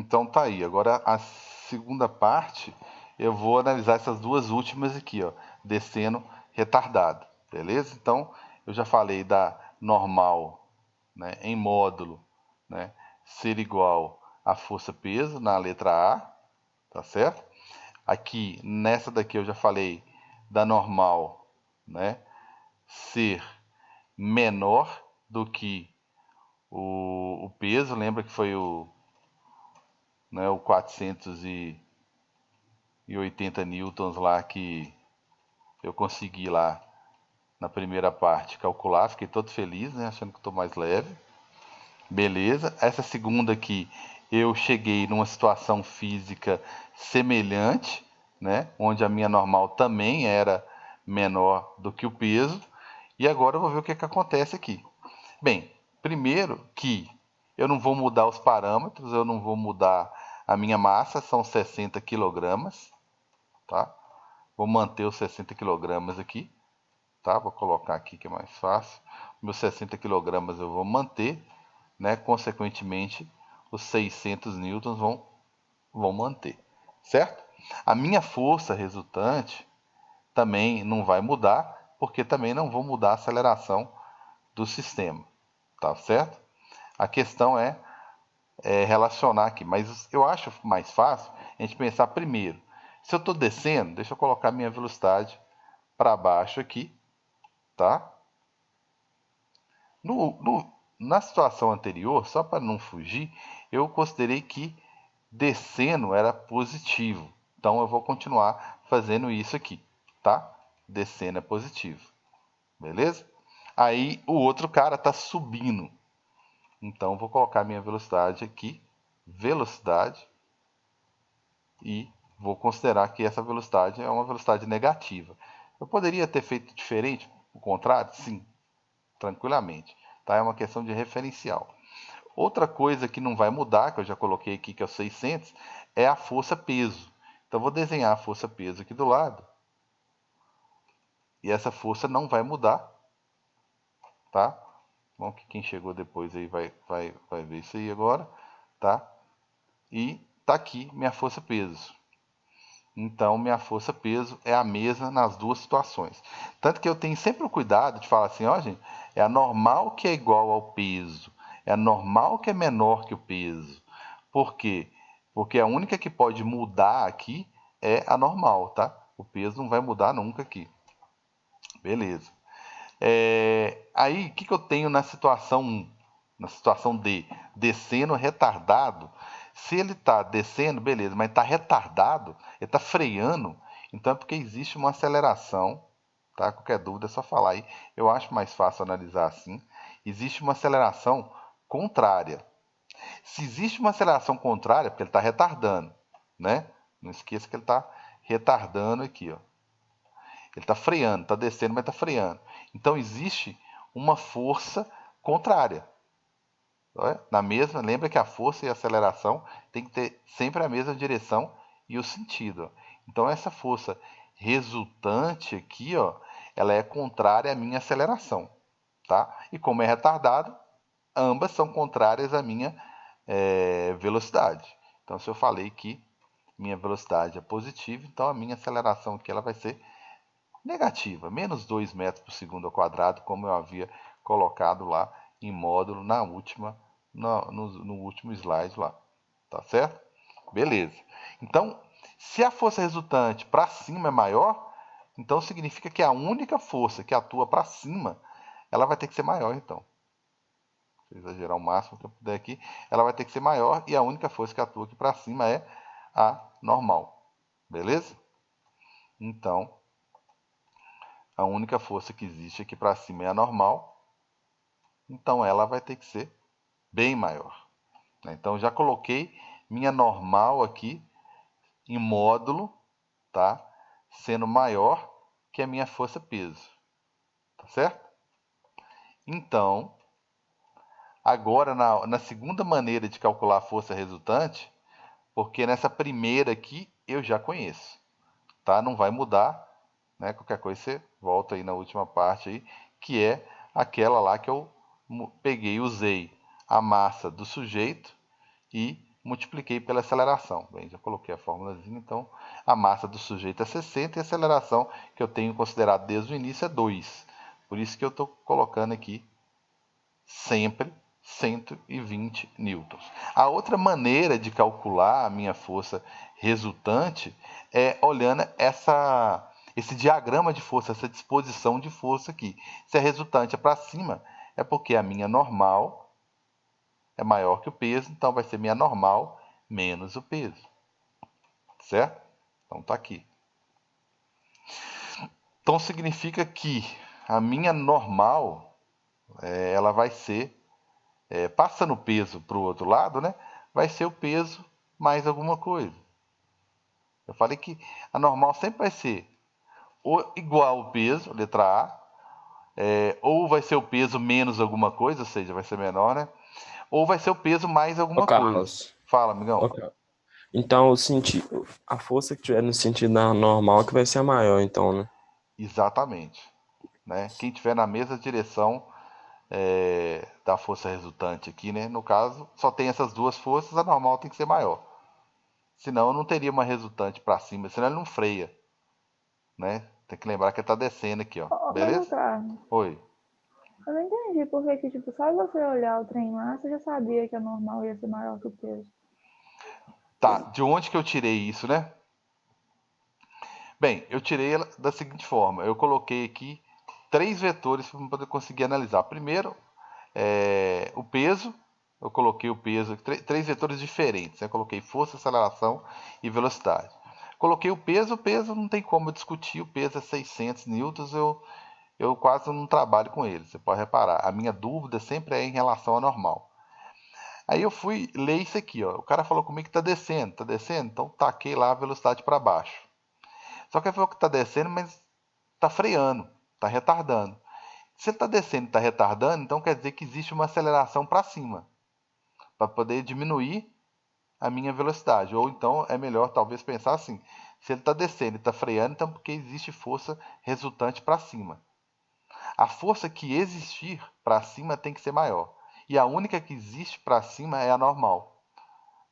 Então tá aí. Agora a segunda parte, eu vou analisar essas duas últimas aqui, ó, descendo retardado, beleza? Então eu já falei da normal, né, em módulo, né, ser igual a força-peso na letra A, tá certo? Aqui, nessa daqui eu já falei da normal, né, ser menor do que o peso, lembra que foi o 480 newtons lá que eu consegui lá na primeira parte calcular, fiquei todo feliz, né, achando que estou mais leve. Beleza, essa segunda aqui eu cheguei numa situação física semelhante, né, onde a minha normal também era menor do que o peso. E agora eu vou ver o que acontece aqui. Bem, primeiro que eu não vou mudar os parâmetros, eu não vou mudar a minha massa, são 60 quilogramas, tá? Vou manter os 60 quilogramas aqui, tá? Vou colocar aqui que é mais fácil. Meus 60 quilogramas eu vou manter, né? Consequentemente, os 600 newtons vão manter, certo? A minha força resultante também não vai mudar, porque também não vou mudar a aceleração do sistema, tá certo? A questão é relacionar aqui, mas eu acho mais fácil a gente pensar primeiro. Se eu estou descendo, deixa eu colocar minha velocidade para baixo aqui, tá? Na situação anterior, só para não fugir, eu considerei que descendo era positivo. Então eu vou continuar fazendo isso aqui, tá? Descendo é positivo, beleza? Aí o outro cara está subindo. Então vou colocar minha velocidade aqui, velocidade, e vou considerar que essa velocidade é uma velocidade negativa. Eu poderia ter feito diferente, o contrário? Sim, tranquilamente. Tá? É uma questão de referencial. Outra coisa que não vai mudar, que eu já coloquei aqui, que é o 600, é a força-peso. Então, vou desenhar a força-peso aqui do lado. E essa força não vai mudar. Tá? Bom, que quem chegou depois aí vai ver isso aí agora. Tá? E tá aqui minha força-peso. Então, minha força-peso é a mesma nas duas situações. Tanto que eu tenho sempre o cuidado de falar assim, ó, gente, é a normal que é igual ao peso. É a normal que é menor que o peso. Por quê? Porque a única que pode mudar aqui é a normal, tá? O peso não vai mudar nunca aqui. Beleza. Aí, o que eu tenho na situação 1? Na situação D, descendo retardado. Se ele está descendo, beleza, mas está retardado, ele está freando, então é porque existe uma aceleração, tá? Qualquer dúvida é só falar aí. Eu acho mais fácil analisar assim. Existe uma aceleração contrária. Se existe uma aceleração contrária, é porque ele está retardando, né? Não esqueça que ele está retardando aqui, ó. Ele está freando, está descendo, mas está freando. Então existe uma força contrária. Na mesma, lembra que a força e a aceleração tem que ter sempre a mesma direção e o sentido. Então essa força resultante aqui, ó, ela é contrária à minha aceleração, tá? E como é retardado, ambas são contrárias à minha velocidade. Então se eu falei que minha velocidade é positiva, então a minha aceleração aqui ela vai ser negativa, menos 2 metros por segundo ao quadrado, como eu havia colocado lá em módulo no último slide lá, tá certo? Beleza. Então, se a força resultante para cima é maior, então significa que a única força que atua para cima, ela vai ter que ser maior, então. Vou exagerar o máximo que eu puder aqui, ela vai ter que ser maior e a única força que atua aqui para cima é a normal. Beleza? Então, a única força que existe aqui para cima é a normal, então ela vai ter que ser bem maior. Então já coloquei minha normal aqui em módulo, tá? Sendo maior que a minha força-peso, tá certo? Então, agora na segunda maneira de calcular a força resultante, porque nessa primeira aqui eu já conheço, tá? Não vai mudar, né? Qualquer coisa você volta aí na última parte aí, que é aquela lá que eu peguei, usei a massa do sujeito e multipliquei pela aceleração. Bem, já coloquei a formulazinha, então a massa do sujeito é 60 e a aceleração que eu tenho considerado desde o início é 2. Por isso que eu estou colocando aqui sempre 120 newtons. A outra maneira de calcular a minha força resultante é olhando esse diagrama de força, essa disposição de força aqui. Se a resultante é para cima, é porque a minha normal é maior que o peso, então vai ser minha normal menos o peso. Certo? Então tá aqui. Então significa que a minha normal, ela vai ser, passando o peso para o outro lado, né? Vai ser o peso mais alguma coisa. Eu falei que a normal sempre vai ser ou igual ao peso, letra A, ou vai ser o peso menos alguma coisa, ou seja, vai ser menor, né? Ou vai ser o peso mais Ô, alguma coisa. Carlos. Fala, amigão. Ô, Carlos. Então, a força que tiver no sentido da normal que vai ser a maior, então, né? Exatamente. Né? Quem tiver na mesma direção da força resultante aqui, né? No caso, só tem essas duas forças, a normal tem que ser maior. Senão não teria uma resultante para cima, senão ele não freia, né? Tem que lembrar que ele está descendo aqui, ó. Mas, Beleza? Carlos, Oi. eu não entendi porque que, tipo, só você olhar o trem lá, você já sabia que a normal ia ser maior que o peso. Tá, de onde que eu tirei isso, né? Bem, eu tirei ela da seguinte forma. Eu coloquei aqui 3 vetores para poder conseguir analisar. Primeiro, o peso. Eu coloquei o peso, 3 vetores diferentes. Eu coloquei força, aceleração e velocidade. Coloquei o peso não tem como discutir. O peso é 600 newtons, eu quase não trabalho com ele. Você pode reparar. A minha dúvida sempre é em relação ao normal. Aí eu fui ler isso aqui, ó. O cara falou comigo que está descendo, então taquei lá a velocidade para baixo. Só que ele falou que está descendo, mas está freando, está retardando. Se ele está descendo e está retardando, então quer dizer que existe uma aceleração para cima, para poder diminuir a minha velocidade. Ou então é melhor talvez pensar assim: se ele está descendo e está freando, então porque existe força resultante para cima. A força que existir para cima tem que ser maior. E a única que existe para cima é a normal.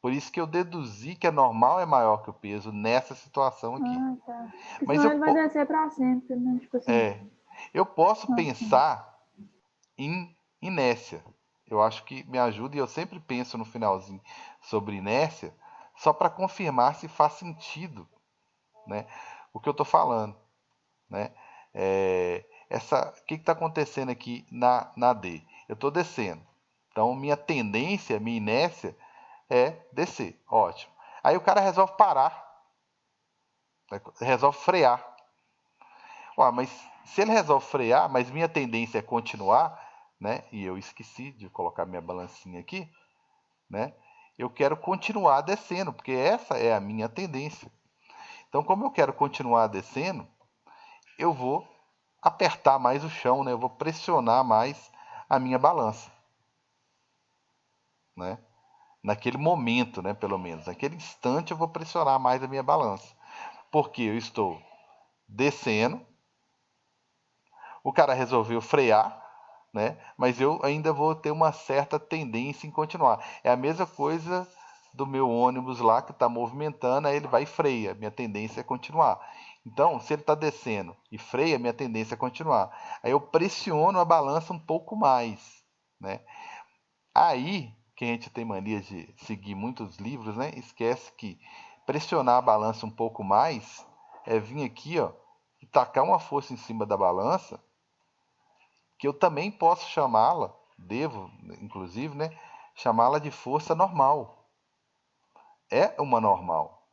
Por isso que eu deduzi que a normal é maior que o peso nessa situação aqui. Ah, tá. Porque Mas senão ele vai descer pra sempre, né? Tipo assim. eu posso Nossa. pensar em inércia. Eu acho que me ajuda e eu sempre penso no finalzinho sobre inércia, só para confirmar se faz sentido, né, o que eu estou falando. Né? O que está acontecendo aqui na D? Eu estou descendo. Então, minha tendência, minha inércia é descer. Ótimo. Aí o cara resolve parar, né? Resolve frear. Ué, mas se ele resolve frear, mas minha tendência é continuar, né? E eu esqueci de colocar minha balancinha aqui, né? Eu quero continuar descendo, porque essa é a minha tendência. Então, como eu quero continuar descendo, eu vou apertar mais o chão, né? Eu vou pressionar mais a minha balança, né? Naquele momento, né? Pelo menos, naquele instante eu vou pressionar mais a minha balança, porque eu estou descendo, o cara resolveu frear, né? Mas eu ainda vou ter uma certa tendência em continuar. É a mesma coisa do meu ônibus lá que está movimentando, aí ele vai e freia. Minha tendência é continuar. Então, se ele está descendo e freia, minha tendência é continuar. Aí eu pressiono a balança um pouco mais, né? Aí que a gente tem mania de seguir muitos livros, né? Esquece que pressionar a balança um pouco mais é vir aqui, ó, e tacar uma força em cima da balança que eu também posso chamá-la, devo, inclusive, né, chamá-la de força normal. É uma normal.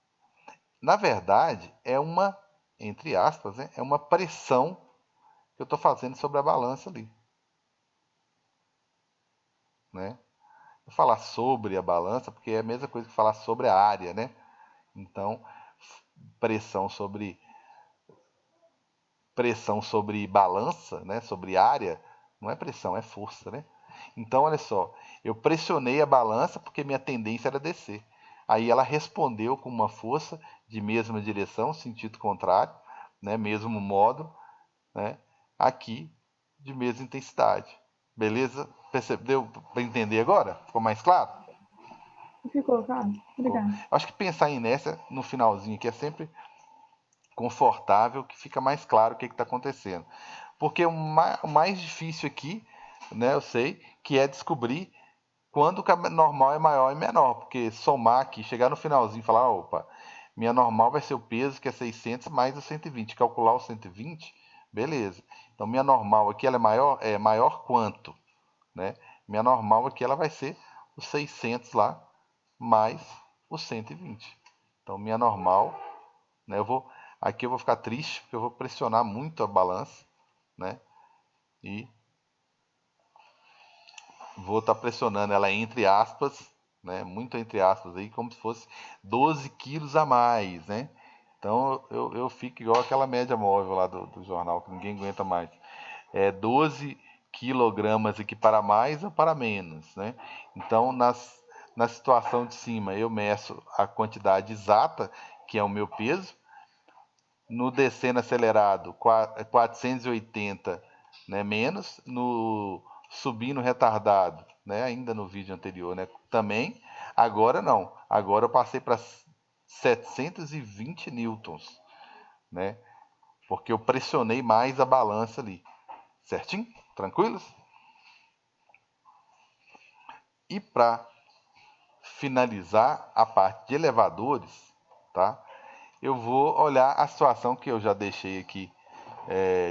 Na verdade, é uma, entre aspas, né, é uma pressão que eu estou fazendo sobre a balança ali. Né? Vou falar sobre a balança, porque é a mesma coisa que falar sobre a área, né? Então, pressão sobre balança, né? Sobre área, não é pressão, é força, né? Então, olha só, eu pressionei a balança porque minha tendência era descer. Aí ela respondeu com uma força de mesma direção, sentido contrário, né? Mesmo modo, né? Aqui de mesma intensidade. Beleza? Percebeu para entender agora? Ficou mais claro? Ficou, cara? Obrigada. Acho que pensar em inércia no finalzinho aqui é sempre confortável, que fica mais claro o que está acontecendo. Porque o mais difícil aqui, né, eu sei, que é descobrir quando que a normal é maior e menor. Porque somar aqui, chegar no finalzinho e falar, opa, minha normal vai ser o peso, que é 600, mais o 120. Calcular o 120, beleza. Então, minha normal aqui ela é maior quanto? Né? Minha normal aqui ela vai ser os 600 lá, mais os 120. Então, minha normal, né, aqui eu vou ficar triste, porque eu vou pressionar muito a balança, né? E vou estar pressionando ela entre aspas, né? Muito entre aspas aí, como se fosse 12 quilos a mais, né? Então eu fico igual aquela média móvel lá do jornal, que ninguém aguenta mais. 12 quilogramas aqui para mais ou para menos, né? Então na situação de cima eu meço a quantidade exata, que é o meu peso. No descendo acelerado, 480, né, menos. No subindo retardado, né, ainda no vídeo anterior, né, também. Agora não. Agora eu passei para 720 newtons, né, porque eu pressionei mais a balança ali. Certinho? Tranquilos? E para finalizar a parte de elevadores, tá? Eu vou olhar a situação que eu já deixei aqui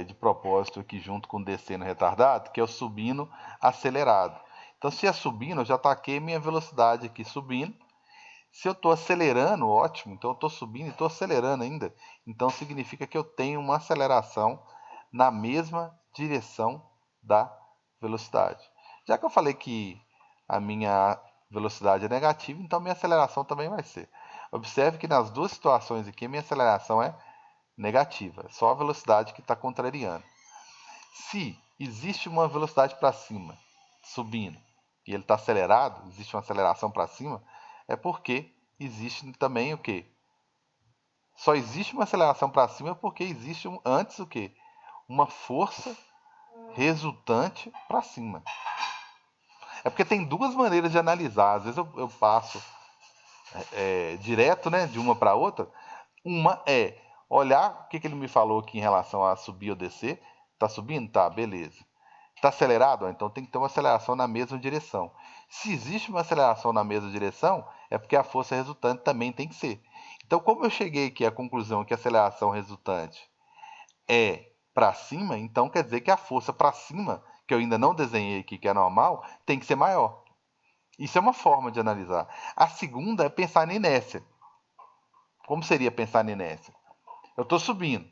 de propósito aqui junto com o descendo retardado, que é o subindo acelerado. Então, se é subindo, eu já taquei minha velocidade aqui subindo. Se eu estou acelerando, ótimo. Então, eu estou subindo e estou acelerando ainda. Então, significa que eu tenho uma aceleração na mesma direção da velocidade. Já que eu falei que a minha velocidade é negativa, então minha aceleração também vai ser. Observe que nas duas situações aqui, minha aceleração é negativa, só a velocidade que está contrariando. Se existe uma velocidade para cima, subindo, e ele está acelerado, existe uma aceleração para cima, é porque existe também o quê? Só existe uma aceleração para cima porque existe antes o quê? Uma força resultante para cima. É porque tem duas maneiras de analisar. Às vezes eu passo direto, né, de uma para outra. Uma é olhar o que ele me falou aqui em relação a subir ou descer. Tá subindo? Tá, beleza. Tá acelerado? Então tem que ter uma aceleração na mesma direção. Se existe uma aceleração na mesma direção, é porque a força resultante também tem que ser. Então, como eu cheguei aqui à conclusão que a aceleração resultante é para cima, então quer dizer que a força para cima, que eu ainda não desenhei aqui, que é normal, tem que ser maior. Isso é uma forma de analisar. A segunda é pensar na inércia. Como seria pensar na inércia? Eu estou subindo,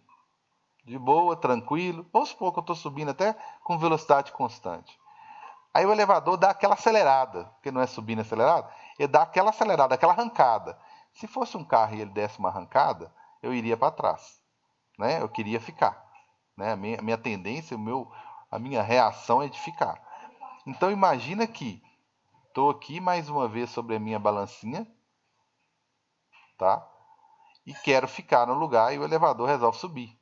de boa, tranquilo. Vamos supor que eu estou subindo até com velocidade constante. Aí o elevador dá aquela acelerada, porque não é subindo acelerado, ele dá aquela acelerada, aquela arrancada. Se fosse um carro e ele desse uma arrancada, eu iria para trás, né? Eu queria ficar, né? A minha tendência, a minha reação é de ficar. Então imagina que estou aqui mais uma vez sobre a minha balancinha, tá? E quero ficar no lugar e o elevador resolve subir,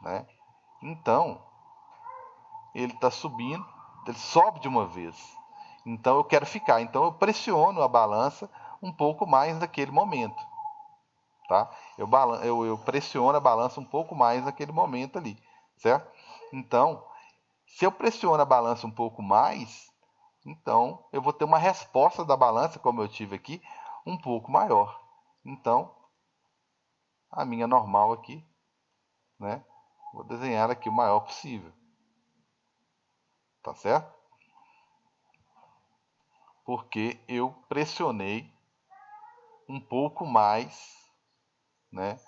né? Então ele está subindo, ele sobe de uma vez. Então eu quero ficar. Então eu pressiono a balança um pouco mais naquele momento. Tá? Eu pressiono a balança um pouco mais naquele momento ali. Certo? Então, se eu pressiono a balança um pouco mais, então eu vou ter uma resposta da balança, como eu tive aqui, um pouco maior. Então, a minha normal aqui, né? Vou desenhar aqui o maior possível. Tá certo? Porque eu pressionei um pouco mais, né,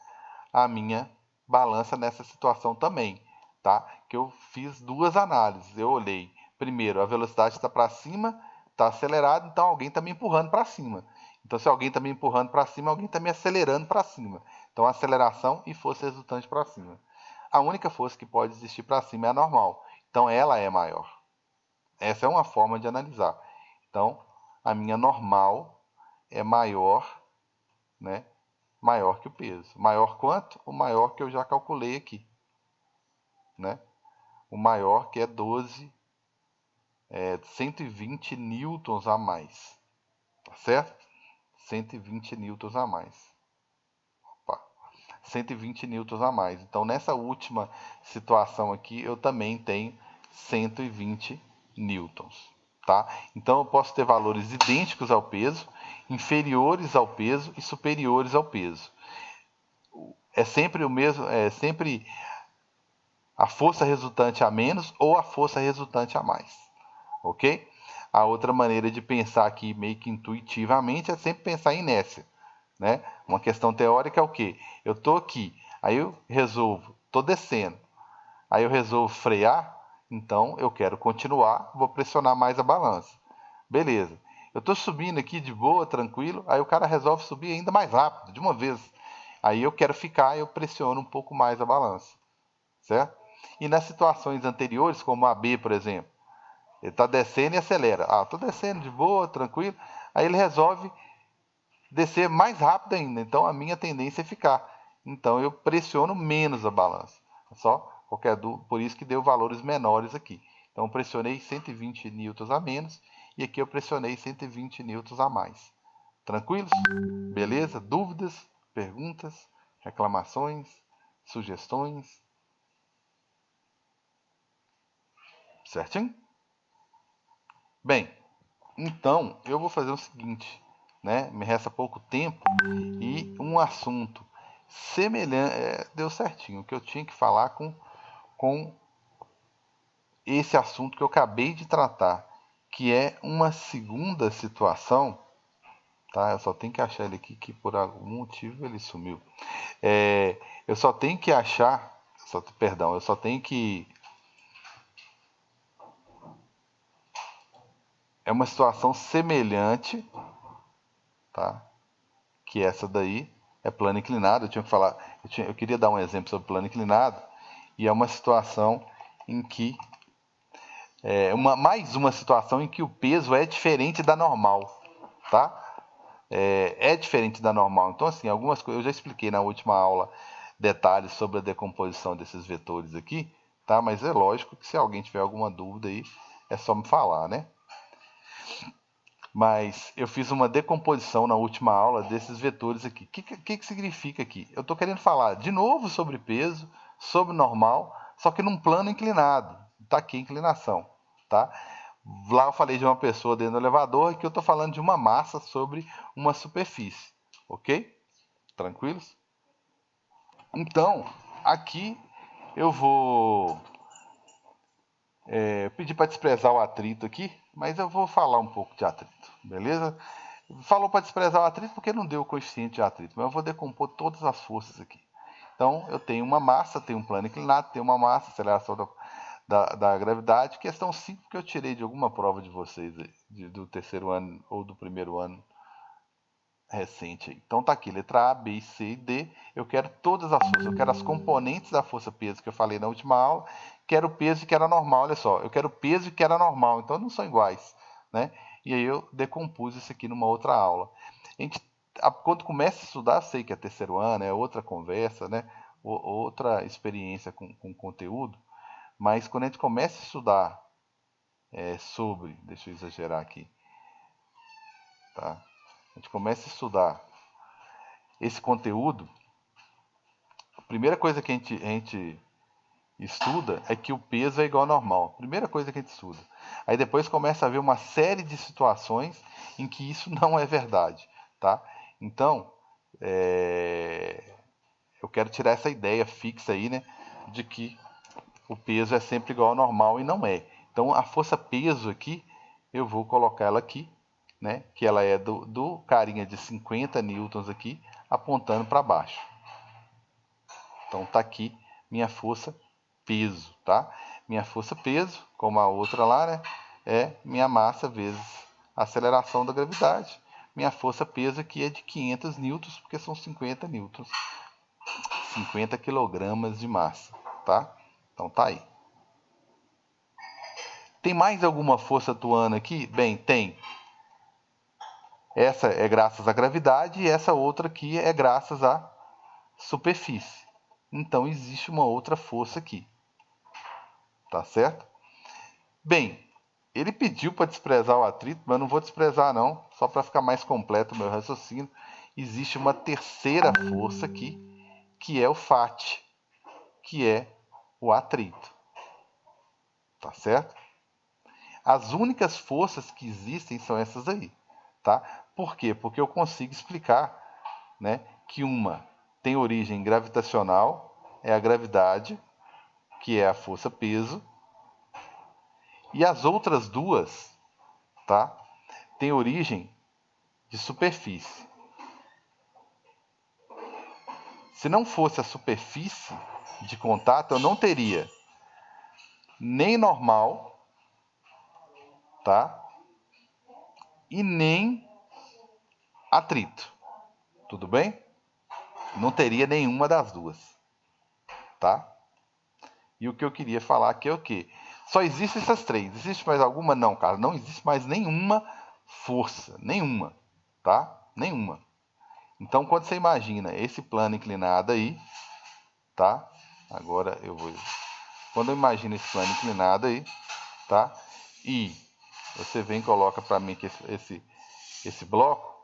a minha balança nessa situação também, tá? Que eu fiz duas análises. Eu olhei, primeiro, a velocidade está para cima, está acelerado, então alguém está me empurrando para cima. Então, se alguém está me empurrando para cima, alguém está me acelerando para cima. Então, aceleração e força resultante para cima. A única força que pode existir para cima é a normal. Então, ela é maior. Essa é uma forma de analisar. Então, a minha normal é maior, né? Maior que o peso. Maior quanto? O maior que eu já calculei aqui, né? O maior que é 120 newtons a mais, certo? 120 newtons a mais. Opa, 120 newtons a mais. Então, nessa última situação aqui, eu também tenho 120 newtons, tá? Então, eu posso ter valores idênticos ao peso, inferiores ao peso e superiores ao peso. É sempre o mesmo, é sempre a força resultante a menos ou a força resultante a mais, ok? A outra maneira de pensar aqui, meio que intuitivamente, é sempre pensar em inércia, né? Uma questão teórica é o quê? Eu estou aqui, aí eu resolvo, estou descendo, aí eu resolvo frear, então eu quero continuar, vou pressionar mais a balança. Beleza. Eu estou subindo aqui de boa, tranquilo, aí o cara resolve subir ainda mais rápido, de uma vez. Aí eu quero ficar, eu pressiono um pouco mais a balança, certo? E nas situações anteriores, como a B, por exemplo, ele está descendo e acelera. Ah, estou descendo de boa, tranquilo. Aí ele resolve descer mais rápido ainda. Então a minha tendência é ficar. Então eu pressiono menos a balança. Só qualquer dúvida, por isso que deu valores menores aqui. Então eu pressionei 120 newtons a menos e aqui eu pressionei 120 newtons a mais. Tranquilos? Beleza? Dúvidas, perguntas, reclamações, sugestões? Certinho? Bem, então eu vou fazer o seguinte, né? Me resta pouco tempo e um assunto semelhante, deu certinho, o que eu tinha que falar com esse assunto que eu acabei de tratar, que é uma segunda situação, tá? Eu só tenho que achar ele aqui, que por algum motivo ele sumiu. Eu só tenho que achar, eu só tenho que... É uma situação semelhante, tá? Que essa daí é plano inclinado. Eu tinha que falar, eu queria dar um exemplo sobre plano inclinado, e é uma situação em que mais uma situação em que o peso é diferente da normal, tá? É diferente da normal. Então, assim, algumas coisas eu já expliquei na última aula detalhes sobre a decomposição desses vetores aqui, tá? Mas é lógico que se alguém tiver alguma dúvida aí, é só me falar, né? Mas eu fiz uma decomposição na última aula desses vetores aqui. O que significa aqui? Eu estou querendo falar de novo sobre peso, sobre normal, só que num plano inclinado. Está aqui a inclinação, tá? Lá eu falei de uma pessoa dentro do elevador, e aqui eu estou falando de uma massa sobre uma superfície, ok? Tranquilos? Então, aqui eu vou pedir para desprezar o atrito aqui, mas eu vou falar um pouco de atrito, beleza? Falou para desprezar o atrito porque não deu o coeficiente de atrito, mas eu vou decompor todas as forças aqui. Então, eu tenho uma massa, tenho um plano inclinado, tenho uma massa, aceleração da gravidade. Questão 5 que eu tirei de alguma prova de vocês, do terceiro ano ou do primeiro ano recente. Então, tá aqui, letra A, B, C e D. Eu quero todas as forças, eu quero as componentes da força-peso que eu falei na última aula, quero o peso e quero a normal. Olha só, eu quero o peso e quero a normal, então não são iguais, né? E aí eu decompus isso aqui numa outra aula. Quando começa a estudar, sei que é terceiro ano, é outra conversa, né? Outra experiência com conteúdo, mas quando a gente começa a estudar deixa eu exagerar aqui, tá? A gente começa a estudar esse conteúdo, a primeira coisa que a gente estuda é que o peso é igual ao normal. Primeira coisa que a gente estuda. Aí depois começa a ver uma série de situações em que isso não é verdade, tá? Então, eu quero tirar essa ideia fixa aí, né, de que o peso é sempre igual ao normal, e não é. Então, a força peso aqui, eu vou colocar ela aqui, né, que ela é do carinha de 50 newtons aqui, apontando para baixo. Então, tá aqui minha força peso, tá? Minha força peso, como a outra lá, né, é minha massa vezes a aceleração da gravidade. Minha força peso aqui é de 500 newtons, porque são 50 newtons. 50 quilogramas de massa, tá? Então tá aí. Tem mais alguma força atuando aqui? Bem, tem. Essa é graças à gravidade e essa outra aqui é graças à superfície. Então existe uma outra força aqui. Tá certo? Bem, Ele pediu para desprezar o atrito, mas eu não vou desprezar não, só para ficar mais completo o meu raciocínio. Existe uma terceira força aqui, que é o FAT, que é o atrito. Tá certo? As únicas forças que existem são essas aí, tá? Por quê? Porque eu consigo explicar, né, que uma tem origem gravitacional, é a gravidade, que é a força peso, e as outras duas, tá, tem origem de superfície. Se não fosse a superfície de contato, eu não teria nem normal, tá? E nem atrito. Tudo bem? Não teria nenhuma das duas, tá? E o que eu queria falar aqui é o quê? Só existem essas três. Existe mais alguma? Não, cara. Não existe mais nenhuma força. Nenhuma, tá? Nenhuma. Então, quando você imagina esse plano inclinado aí, tá? Agora eu vou... Quando eu imagino esse plano inclinado aí, tá? E você vem e coloca para mim que esse bloco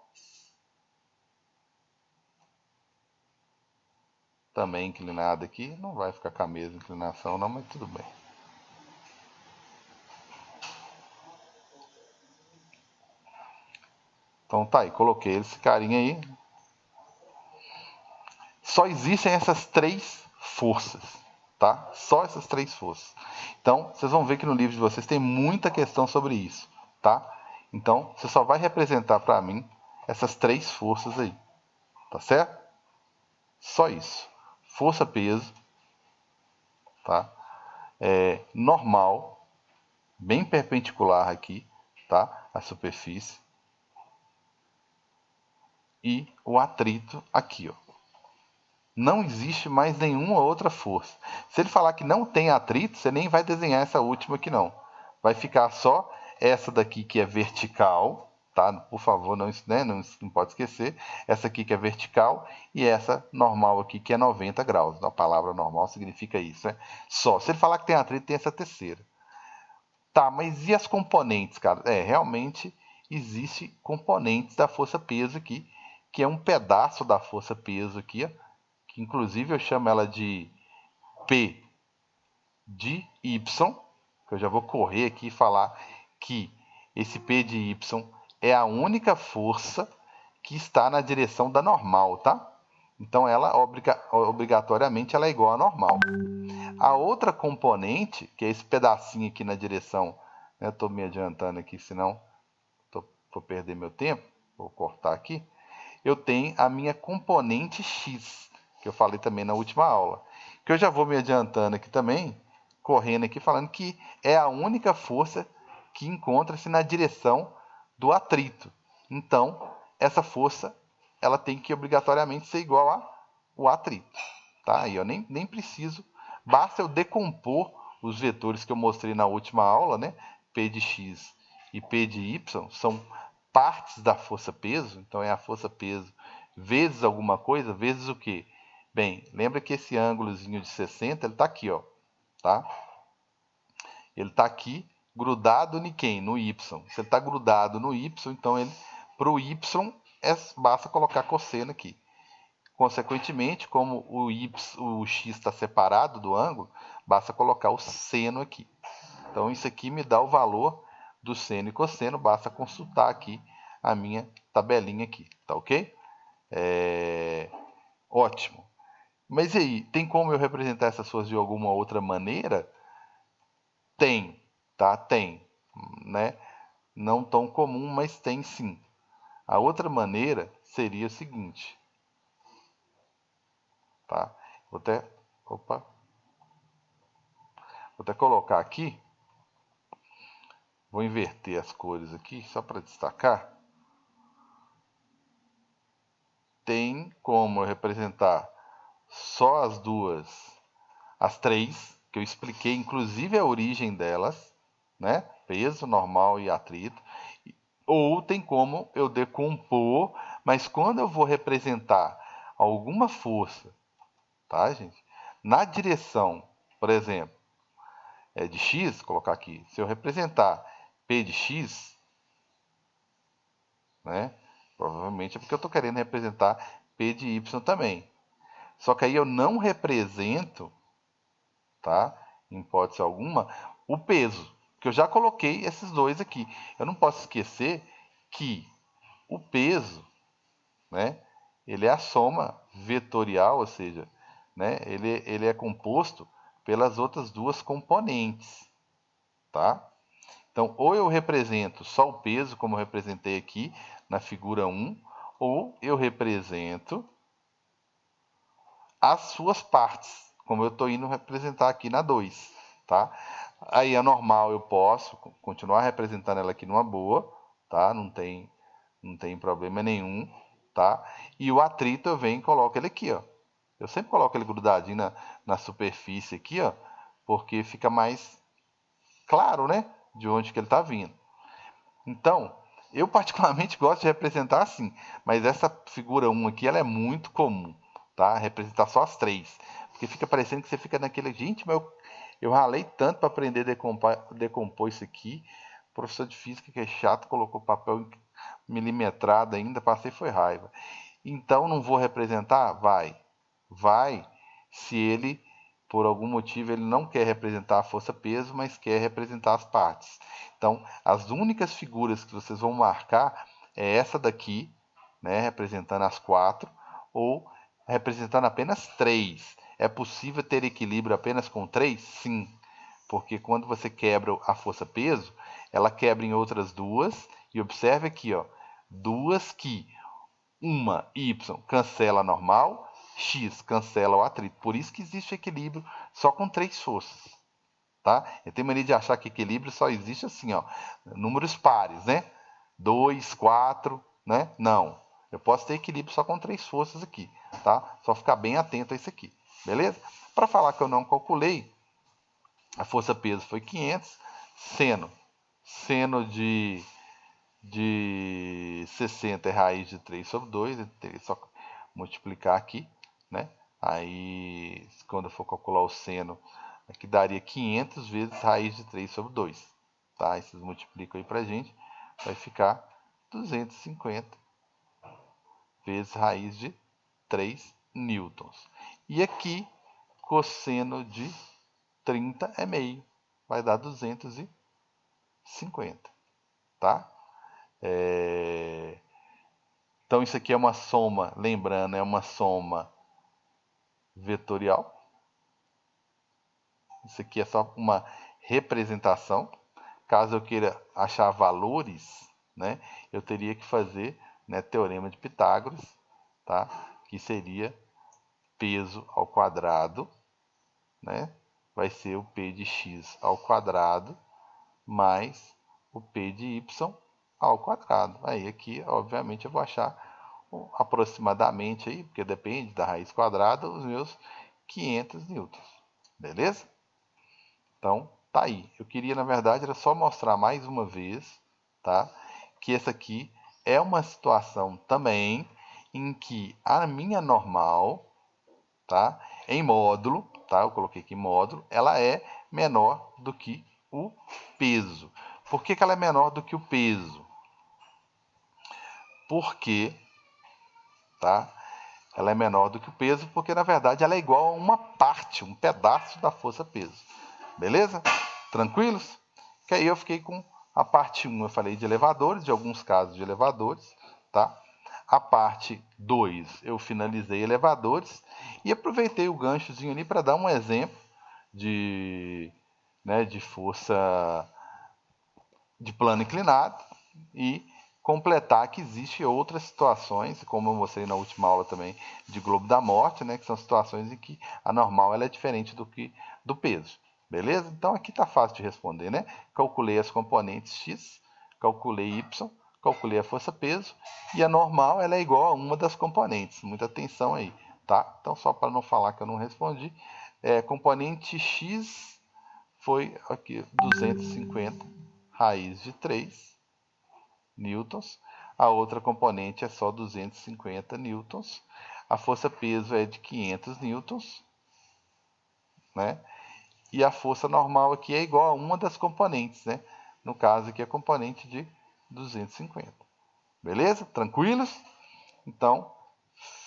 também inclinado aqui, não vai ficar com a mesma inclinação não, mas tudo bem. Então tá aí, coloquei esse carinha aí. Só existem essas três forças, tá? Só essas três forças. Então, vocês vão ver que no livro de vocês tem muita questão sobre isso, tá? Então, você só vai representar para mim essas três forças aí, tá certo? Só isso. Força, peso, tá? Normal, bem perpendicular aqui, tá? A superfície. E o atrito aqui, ó. Não existe mais nenhuma outra força. Se ele falar que não tem atrito, você nem vai desenhar essa última aqui não. Vai ficar só essa daqui que é vertical, tá? Por favor, não, né? não pode esquecer. Essa aqui que é vertical e essa normal aqui que é 90 graus. A palavra normal significa isso, né? Só. Se ele falar que tem atrito, tem essa terceira. Tá, mas e as componentes, cara? Realmente existe componentes da força-peso aqui, que é um pedaço da força-peso aqui, ó, que inclusive eu chamo ela de P de Y, que eu já vou correr aqui e falar que esse P de Y é a única força que está na direção da normal, tá? Então ela obrigatoriamente ela é igual à normal. A outra componente, que é esse pedacinho aqui na direção, né, eu estou me adiantando aqui, senão vou perder meu tempo, vou cortar aqui. Eu tenho a minha componente X, que eu falei também na última aula. Que eu já vou me adiantando aqui também, correndo aqui, falando que é a única força que encontra-se na direção do atrito. Então, essa força, ela tem que obrigatoriamente ser igual ao atrito. Tá? E eu nem preciso, basta eu decompor os vetores que eu mostrei na última aula, né? P de x e P de y são partes da força-peso, então é a força-peso vezes alguma coisa, vezes o quê? Bem, lembra que esse ângulozinho de 60, ele está aqui, ó, tá? Ele está aqui grudado em quem? No y. Se ele está grudado no y, então para o y basta colocar cosseno aqui. Consequentemente, como o x está separado do ângulo, basta colocar o seno aqui. Então, isso aqui me dá o valor do seno e cosseno, basta consultar aqui a minha tabelinha aqui, tá ok? Ótimo. Mas e aí, tem como eu representar essas forças de alguma outra maneira? Tem, tá? Tem, né? Não tão comum, mas tem sim. A outra maneira seria o seguinte, tá? Vou até colocar aqui, vou inverter as cores aqui, só para destacar. Tem como eu representar só as duas, as três, que eu expliquei, inclusive a origem delas, né? Peso, normal e atrito. Ou tem como eu decompor, mas quando eu vou representar alguma força, tá, gente? Na direção, por exemplo, de x, colocar aqui, se eu representar P de X, né? Provavelmente é porque eu estou querendo representar P de Y também. Só que aí eu não represento, tá? Em hipótese alguma, o peso, que eu já coloquei esses dois aqui. Eu não posso esquecer que o peso, né? Ele é a soma vetorial, ou seja, né? Ele é composto pelas outras duas componentes, tá? Então, ou eu represento só o peso, como eu representei aqui na figura 1, ou eu represento as suas partes, como eu estou indo representar aqui na 2, tá? Aí a normal eu posso continuar representando ela aqui numa boa, tá? Não tem problema nenhum, tá? E o atrito eu venho e coloco ele aqui, ó. Eu sempre coloco ele grudadinho na superfície aqui, ó, porque fica mais claro, né? De onde que ele está vindo. Então, eu particularmente gosto de representar assim, mas essa figura 1 aqui, ela é muito comum, tá? Representar só as 3, porque fica parecendo que você fica naquele... Gente, mas eu ralei tanto para aprender a decompor isso aqui. O professor de física, que é chato, colocou papel milimetrado ainda, passei foi raiva. Então, não vou representar? Vai se ele, por algum motivo, ele não quer representar a força-peso, mas quer representar as partes. Então, as únicas figuras que vocês vão marcar é essa daqui, né, representando as 4, ou representando apenas 3. É possível ter equilíbrio apenas com 3? Sim, porque quando você quebra a força-peso, ela quebra em outras duas, e observe aqui, ó, duas que uma y cancela a normal, x cancela o atrito. Por isso que existe equilíbrio só com 3 forças. Tá? Eu tenho mania de achar que equilíbrio só existe assim, ó, números pares, né? 2, 4, né? Não. Eu posso ter equilíbrio só com 3 forças aqui, tá? Só ficar bem atento a isso aqui, beleza? Para falar que eu não calculei, a força-peso foi 500, seno de 60 é raiz de 3 sobre 2, é só multiplicar aqui, né? Aí, quando eu for calcular o seno, aqui daria 500 vezes raiz de 3 sobre 2. Tá? Aí vocês multiplicam aí pra gente, vai ficar 250 vezes raiz de 3 newtons. E aqui, cosseno de 30 é meio, vai dar 250, tá? Então isso aqui é uma soma, lembrando, é uma soma vetorial. Isso aqui é só uma representação. Caso eu queira achar valores, né, eu teria que fazer, né, teorema de Pitágoras, tá? Que seria peso ao quadrado, né? Vai ser o P de x ao quadrado mais o P de y ao quadrado. Aí aqui, obviamente, eu vou achar aproximadamente aí, porque depende da raiz quadrada, os meus 500 newtons. Beleza? Então, tá aí. Eu queria, na verdade, era só mostrar mais uma vez, tá? Que essa aqui é uma situação também em que a minha normal, tá? Em módulo, tá? Eu coloquei aqui módulo, ela é menor do que o peso. Por que ela é menor do que o peso? Porque, tá? Ela é menor do que o peso porque, na verdade, ela é igual a uma parte, um pedaço da força-peso. Beleza? Tranquilos? Que aí eu fiquei com a parte 1, eu falei de elevadores, de alguns casos de elevadores, tá? A parte 2, eu finalizei elevadores e aproveitei o ganchozinho ali para dar um exemplo de, né, de força de plano inclinado e completar que existem outras situações, como eu mostrei na última aula também, de globo da morte, né, que são situações em que a normal ela é diferente do peso. Beleza? Então aqui está fácil de responder, né? Calculei as componentes x, calculei y, calculei a força-peso e a normal ela é igual a uma das componentes. Muita atenção aí, tá? Então só para não falar que eu não respondi, componente x foi aqui 250 raiz de 3 newtons. A outra componente é só 250 newtons. A força-peso é de 500 newtons, né? E a força normal aqui é igual a uma das componentes, né? no caso aqui a componente de 250. Beleza? Tranquilos? Então,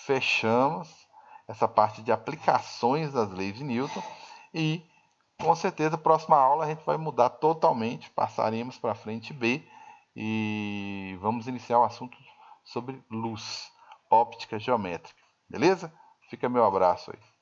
fechamos essa parte de aplicações das leis de Newton e com certeza, próxima aula a gente vai mudar totalmente, passaremos para a frente B e vamos iniciar o assunto sobre luz, óptica geométrica. Beleza? Fica meu abraço aí.